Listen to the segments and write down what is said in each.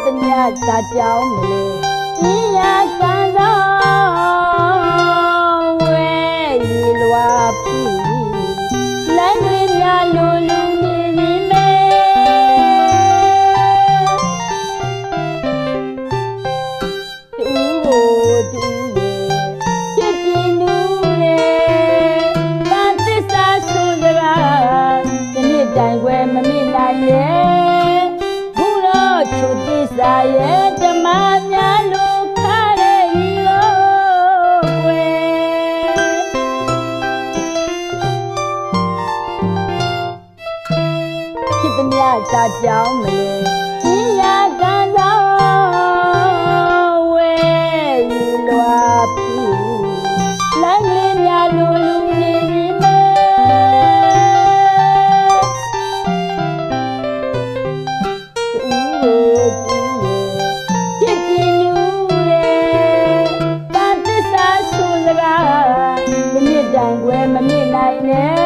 သမျှသာကြောင်းမလဲဤရာကံသောဝဲရီလွာပြီလမ်းတွေများလိုလူနေပြီမဲတူကိုတူရဲ့ချစ်ကြည်နူးရဲ့တန်သစ္စာဆိုစကားဒီနေ့တိုင်ွယ်မမေ့နိုင်ရဲ့ဘုရောချုပ်သစ္စာရဲ့ဓမ္မများလို့ခါရဲ့ဤလို့ကွယ်ဖြစ်သမျှသာကြောင်းမလဲဤရာကံသောဝဲရီလွာပြီလမ်းလေးများလိုလူနေပြီမဲတိုင်ွယ်မမြင်နိုင်နဲ့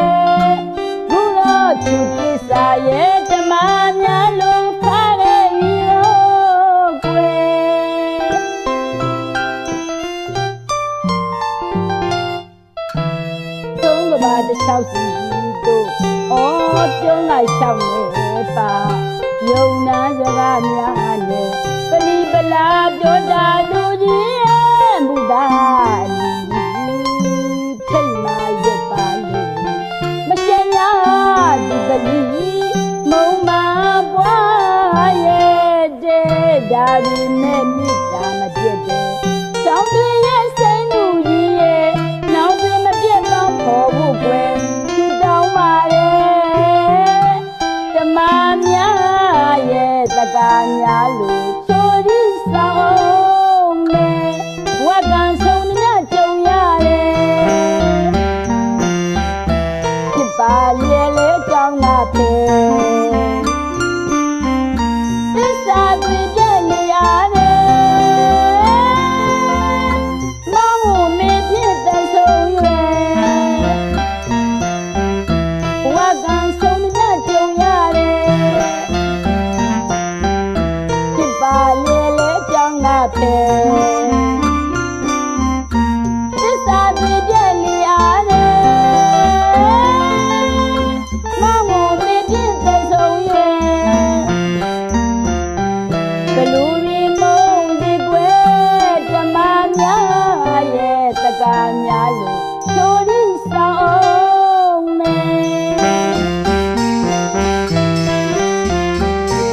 ဘုရောသူသစ္စာရဲ့ဓမ္မများလို့ခါရဲ့ဤလို့ကွယ်သုံးကဘာတစ်လျှောက်စီတို့ဩပြုံးလိုက်လျှောက်နေပါယုံနာစကားများနဲ့ပလီပလာပြောတာလူကြီးရဲ့မူတာဒီပလီမုံမာပွားရဲ့တဲ့ဒါဒီနဲ့မြစ်တာမပြတ်တဲ့တောင်းတွေရဲ့စိတ်မှုကြီးရဲ့နောက်တွေမပြတ်တော့ဖို့ဖို့ကွယ်ဒီတောင်းပါရဲ့ဓမ္မများရဲ့တကားများလို့ဆိုရီဆောင်မယ်ဝတ်ကံဆုံးမြတ်ကြုံရတယ်ဖြစ်ပါရဲ့လေကြောင်းလာပဲသစ္စာတွေပြည့်နေရတယ်မောင်းကိုမင်းပြည့်တဲ့ဆုံးရဲ့ဝါကံဆုံးမြတ်ကြုံရတယ်ဖြစ်ပါရဲ့လေကြောင်းလာပဲသစ္စာတွေပြည့်နေရတယ်ဘလူရီမုံဒီကွယ်ဓမ္မများရဲ့တကားများလို့ချိုးရီဆောင်မယ်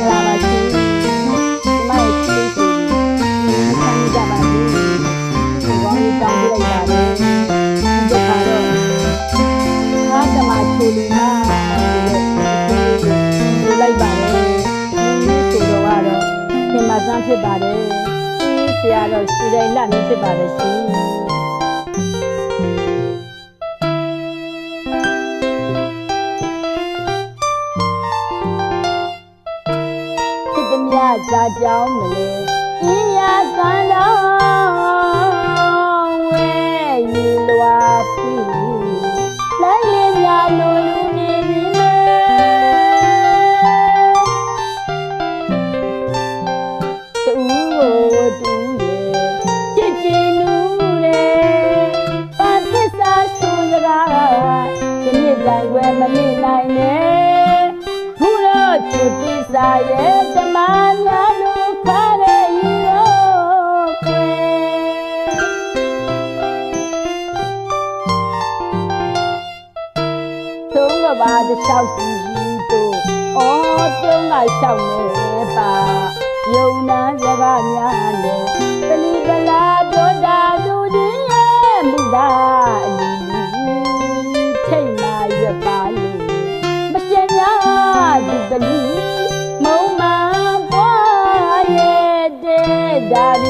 လာပါစီဒီမိုက်ချီချီဆန်းကြပါစီဒီကောင်းတောင်းပြလိုက်ပါတယ်ဒီခါတော့ဟာဓမ္မချိုးလီမာဒီလိုက်ပါတယ်ဆိုတော့ကတော့ခင်မဆန်းဖြစ်ပါတယ်ဆရာတော်ရွှေတိုင်းလမင်းဖြစ်ပါတယ်ရှင်ဖြစ်သမျှသာကြောင်းမလဲဤရာကံတော်ဝဲရီလွာပြီလိုက်လင်းများလိုလူနေပြီမဲတူကိုတူရဲ့ချစ်ကြည်နူးရဲ့ပါသစ္စာဆိုစကားဒီနေ့တိုင်ွယ်မမေ့နိုင်နဲ့ဘုရောသူသစ္စာရဲ့ဓမ္မများလို့ခါရဲ့ဤလို့ကွယ်သုံးကဘာတစ်လျှောက်စီတို့ဩပြုံးလိုက်လျှောက်နေပါယုံနာစကားများနဲ့ပလီပလာပြောတာလူကြီးရဲ့မူတာအလီထိတ်လာရွက်ပါလို့မကျင်များဒီပလီမုံမာပွားရဲ့တဲ့ဒါဒီ